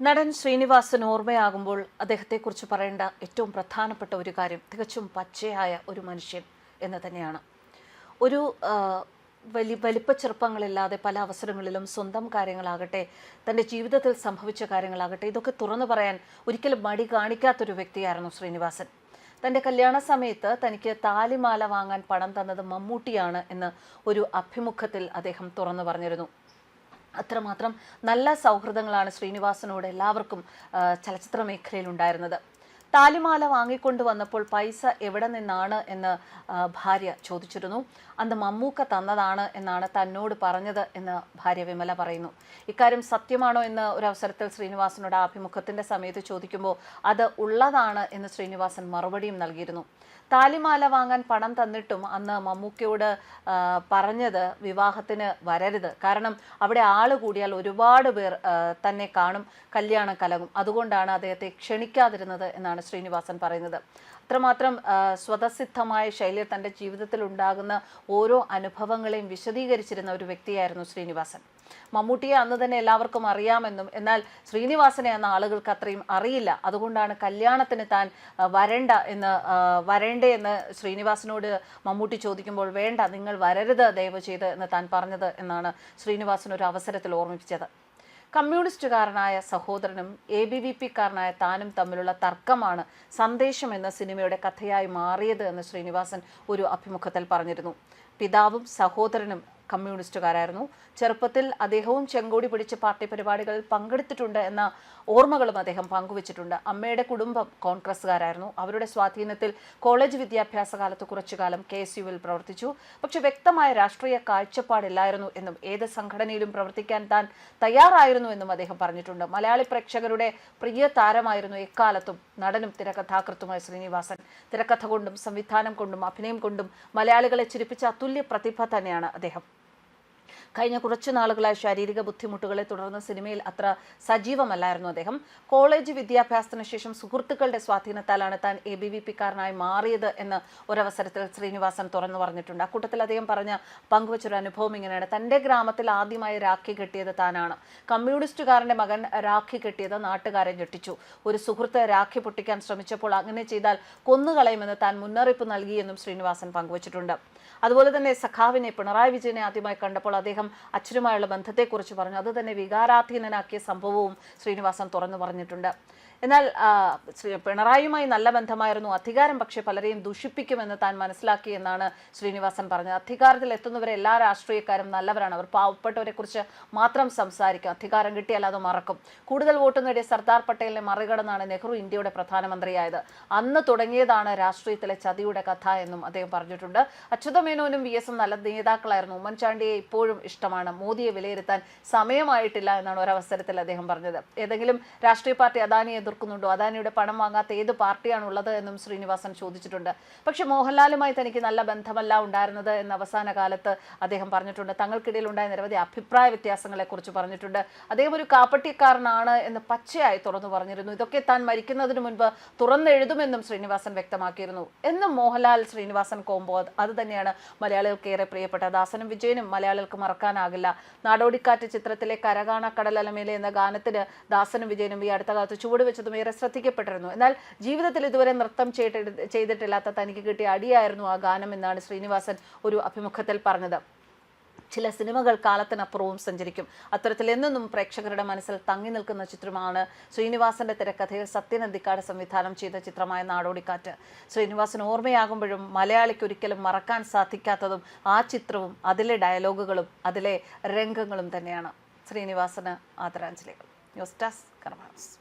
നടൻ ശ്രീനിവാസൻ ഓർമ്മയാകുമ്പോൾ അദ്ദേഹത്തെക്കുറിച്ച് പറയേണ്ട ഏറ്റവും പ്രധാനപ്പെട്ട ഒരു കാര്യം തികച്ചും പച്ചയായ ഒരു മനുഷ്യൻ എന്ന് തന്നെയാണ്. ഒരു വലിപ്പ ചെറുപ്പങ്ങളില്ലാതെ പല അവസരങ്ങളിലും സ്വന്തം കാര്യങ്ങളാകട്ടെ, തൻ്റെ ജീവിതത്തിൽ സംഭവിച്ച കാര്യങ്ങളാകട്ടെ, ഇതൊക്കെ തുറന്നു പറയാൻ ഒരിക്കലും മടി കാണിക്കാത്തൊരു വ്യക്തിയായിരുന്നു ശ്രീനിവാസൻ. തൻ്റെ കല്യാണ സമയത്ത് തനിക്ക് താലിമാല വാങ്ങാൻ പണം തന്നത് മമ്മൂട്ടിയാണ് എന്ന് ഒരു അഭിമുഖത്തിൽ അദ്ദേഹം തുറന്നു പറഞ്ഞിരുന്നു. അത്രമാത്രം നല്ല സൗഹൃദങ്ങളാണ് ശ്രീനിവാസനോട് എല്ലാവർക്കും ചലച്ചിത്ര മേഖലയിൽ ഉണ്ടായിരുന്നത്. താലിമാല വാങ്ങിക്കൊണ്ട് വന്നപ്പോൾ പൈസ എവിടെ നിന്നാണ് എന്ന് ഭാര്യ ചോദിച്ചിരുന്നു. അന്ന് മമ്മൂക്ക തന്നതാണ് എന്നാണ് തന്നോട് പറഞ്ഞത് എന്ന് ഭാര്യ വിമല പറയുന്നു. ഇക്കാര്യം സത്യമാണോ എന്ന് ഒരു അവസരത്തിൽ ശ്രീനിവാസനോട് അഭിമുഖത്തിൻ്റെ സമയത്ത് ചോദിക്കുമ്പോൾ അത് ഉള്ളതാണ് എന്ന് ശ്രീനിവാസൻ മറുപടിയും നൽകിയിരുന്നു. താലിമാല വാങ്ങാൻ പണം തന്നിട്ടും അന്ന് മമ്മൂക്കയോട് പറഞ്ഞത് വിവാഹത്തിന് വരരുത്, കാരണം അവിടെ ആള് കൂടിയാൽ ഒരുപാട് പേർ തന്നെ കാണും, കല്യാണം കലങ്ങും, അതുകൊണ്ടാണ് അദ്ദേഹത്തെ ക്ഷണിക്കാതിരുന്നത് എന്നാണ് ശ്രീനിവാസൻ പറയുന്നത്. അത്രമാത്രം സ്വതസിദ്ധമായ ശൈലിയിൽ തൻ്റെ ജീവിതത്തിൽ ഉണ്ടാകുന്ന ഓരോ അനുഭവങ്ങളെയും വിശദീകരിച്ചിരുന്ന ഒരു വ്യക്തിയായിരുന്നു ശ്രീനിവാസൻ. മമ്മൂട്ടിയെ അന്ന് തന്നെ എല്ലാവർക്കും അറിയാമെന്നും എന്നാൽ ശ്രീനിവാസനെ അന്ന് ആളുകൾക്ക് അത്രയും അറിയില്ല, അതുകൊണ്ടാണ് കല്യാണത്തിന് താൻ വരണ്ടേ എന്ന് ശ്രീനിവാസനോട് മമ്മൂട്ടി ചോദിക്കുമ്പോൾ വേണ്ട, നിങ്ങൾ വരരുത് ദയവ് ചെയ്ത് എന്ന് താൻ പറഞ്ഞത് എന്നാണ് ശ്രീനിവാസൻ ഒരു അവസരത്തിൽ ഓർമ്മിപ്പിച്ചത്. കമ്മ്യൂണിസ്റ്റുകാരനായ സഹോദരനും ABVP-കാരനായ താനും തമ്മിലുള്ള തർക്കമാണ് സന്ദേശം എന്ന സിനിമയുടെ കഥയായി മാറിയത് എന്ന് ശ്രീനിവാസൻ ഒരു അഭിമുഖത്തിൽ പറഞ്ഞിരുന്നു. പിതാവും സഹോദരനും കമ്മ്യൂണിസ്റ്റുകാരായിരുന്നു. ചെറുപ്പത്തിൽ അദ്ദേഹവും ചെങ്കോടി പിടിച്ച് പാർട്ടി പരിപാടികളിൽ പങ്കെടുത്തിട്ടുണ്ട് എന്ന ഓർമ്മകളും അദ്ദേഹം പങ്കുവച്ചിട്ടുണ്ട്. അമ്മയുടെ കുടുംബം കോൺഗ്രസ്സുകാരായിരുന്നു. അവരുടെ സ്വാധീനത്തിൽ കോളേജ് വിദ്യാഭ്യാസ കാലത്ത് കുറച്ചുകാലം KSUവിൽ പ്രവർത്തിച്ചു. പക്ഷെ വ്യക്തമായ രാഷ്ട്രീയ കാഴ്ചപ്പാടില്ലായിരുന്നു എന്നും ഏത് സംഘടനയിലും പ്രവർത്തിക്കാൻ താൻ തയ്യാറായിരുന്നു എന്നും അദ്ദേഹം പറഞ്ഞിട്ടുണ്ട്. മലയാളി പ്രേക്ഷകരുടെ പ്രിയ താരമായിരുന്നു എക്കാലത്തും നടനും തിരക്കഥാകൃത്തുമായ ശ്രീനിവാസൻ. തിരക്കഥ കൊണ്ടും സംവിധാനം കൊണ്ടും അഭിനയം കൊണ്ടും മലയാളികളെ ചിരിപ്പിച്ച അതുല്യ പ്രതിഭ തന്നെയാണ് അദ്ദേഹം. കഴിഞ്ഞ കുറച്ചു നാളുകളായി ശാരീരിക ബുദ്ധിമുട്ടുകളെ തുടർന്ന് സിനിമയിൽ അത്ര സജീവമല്ലായിരുന്നു അദ്ദേഹം. കോളേജ് വിദ്യാഭ്യാസത്തിന് ശേഷം സുഹൃത്തുക്കളുടെ സ്വാധീനത്താലാണ് താൻ ABVP-കാരനായി മാറിയത് എന്ന് ഒരവസരത്തിൽ ശ്രീനിവാസൻ തുറന്നു പറഞ്ഞിട്ടുണ്ട്. അക്കൂട്ടത്തിൽ അദ്ദേഹം പങ്കുവച്ചൊരു അനുഭവം ഇങ്ങനെയാണ്. തൻ്റെ ഗ്രാമത്തിൽ ആദ്യമായി രാഖി കെട്ടിയത് താനാണ്. കമ്മ്യൂണിസ്റ്റുകാരൻ്റെ മകൻ രാഖി കെട്ടിയത് നാട്ടുകാരെ ഞെട്ടിച്ചു. ഒരു സുഹൃത്ത് രാഖി പൊട്ടിക്കാൻ ശ്രമിച്ചപ്പോൾ അങ്ങനെ ചെയ്താൽ കൊന്നുകളയുമെന്ന് താൻ മുന്നറിയിപ്പ് നൽകിയെന്നും ശ്രീനിവാസൻ പങ്കുവച്ചിട്ടുണ്ട്. അതുപോലെ തന്നെ സഖാവിനെ പിണറായി വിജയനെ ആദ്യമായി കണ്ടപ്പോൾ അദ്ദേഹം അച്ഛനുമായുള്ള ബന്ധത്തെക്കുറിച്ച് പറഞ്ഞു. അത് തന്നെ വികാരാധീനനാക്കിയ സംഭവവും ശ്രീനിവാസൻ തുറന്നു പറഞ്ഞിട്ടുണ്ട്. എന്നാൽ പിണറായിയുമായി നല്ല ബന്ധമായിരുന്നു, അധികാരം പക്ഷേ പലരെയും ദുഷിപ്പിക്കുമെന്ന് താൻ മനസ്സിലാക്കി എന്നാണ് ശ്രീനിവാസൻ പറഞ്ഞത്. അധികാരത്തിൽ എത്തുന്നവരെ എല്ലാ രാഷ്ട്രീയക്കാരും നല്ലവരാണ്, അവർ പാവപ്പെട്ടവരെ കുറിച്ച് മാത്രം സംസാരിക്കും, അധികാരം കിട്ടിയാൽ അത് മറക്കും. കൂടുതൽ വോട്ട് നേടിയ സർദാർ പട്ടേലിനെ മറികടന്നാണ് നെഹ്റു ഇന്ത്യയുടെ പ്രധാനമന്ത്രിയായത്. അന്ന് തുടങ്ങിയതാണ് രാഷ്ട്രീയത്തിലെ ചതിയുടെ കഥ എന്നും അദ്ദേഹം പറഞ്ഞിട്ടുണ്ട്. അച്യുതമേനോനും VS നല്ല നേതാക്കളായിരുന്നു. ഉമ്മൻചാണ്ടിയെ ഇപ്പോഴും ഇഷ്ടമാണ്. മോദിയെ വിലയിരുത്താൻ സമയമായിട്ടില്ല എന്നാണ് ഒരവസരത്തിൽ അദ്ദേഹം പറഞ്ഞത്. ഏതെങ്കിലും രാഷ്ട്രീയ പാർട്ടി അദാനിയെ എതിർക്കുന്നുണ്ടോ? അദാനിയുടെ പണം വാങ്ങാത്ത ഏത് പാർട്ടിയാണ് ഉള്ളത് എന്നും ശ്രീനിവാസൻ ചോദിച്ചിട്ടുണ്ട്. പക്ഷെ മോഹൻലാലുമായി തനിക്ക് നല്ല ബന്ധമല്ല ഉണ്ടായിരുന്നത് എന്ന് അവസാന കാലത്ത് അദ്ദേഹം പറഞ്ഞിട്ടുണ്ട്. തങ്ങൾക്കിടയിൽ ഉണ്ടായ നിരവധി അഭിപ്രായ വ്യത്യാസങ്ങളെ കുറിച്ച് പറഞ്ഞിട്ടുണ്ട്. അദ്ദേഹം ഒരു കാപ്പട്ടിക്കാരനാണ് എന്ന് പച്ചയായി തുറന്നു പറഞ്ഞിരുന്നു. ഇതൊക്കെ താൻ മരിക്കുന്നതിന് മുൻപ് തുറന്നെഴുതുമെന്നും ശ്രീനിവാസൻ വ്യക്തമാക്കിയിരുന്നു. എന്നും മോഹൻലാൽ ശ്രീനിവാസൻ കോംബോ അത് തന്നെയാണ് മലയാളികൾക്ക് ഏറെ പ്രിയപ്പെട്ട. ദാസനും വിജയനും മലയാളികൾക്ക് മറക്കാനാകില്ല. നാടോടിക്കാറ്റ് ചിത്രത്തിലെ കരകാണ കടലലമേലെ എന്ന ഗാനത്തിന് ദാസനും വിജയനും ഈ അടുത്ത കാലത്ത് ചുവടുവെച്ചതും ഏറെ ശ്രദ്ധിക്കപ്പെട്ടിരുന്നു. എന്നാൽ ജീവിതത്തിൽ ഇതുവരെ നൃത്തം ചെയ്തിട്ടില്ലാത്ത തനിക്ക് കിട്ടിയ അടിയായിരുന്നു ആ ഗാനം എന്നാണ് ശ്രീനിവാസൻ ഒരു അഭിമുഖത്തിൽ പറഞ്ഞത്. ചില സിനിമകൾ കാലത്തിനപ്പുറവും സഞ്ചരിക്കും. അത്തരത്തിൽ എന്നും പ്രേക്ഷകരുടെ മനസ്സിൽ തങ്ങി നിൽക്കുന്ന ചിത്രമാണ് ശ്രീനിവാസന്റെ തിരക്കഥയിൽ സത്യൻ അന്തിക്കാട് സംവിധാനം ചെയ്ത ചിത്രമായ നാടോടിക്കാറ്റ്. ശ്രീനിവാസൻ ഓർമ്മയാകുമ്പോഴും മലയാളിക്ക് ഒരിക്കലും മറക്കാൻ സാധിക്കാത്തതും ആ ചിത്രവും അതിലെ ഡയലോഗുകളും അതിലെ രംഗങ്ങളും തന്നെയാണ്. ശ്രീനിവാസന് ആദരാഞ്ജലികൾ. ന്യൂസ് ഡെസ്ക് കർമ്മ ന്യൂസ്.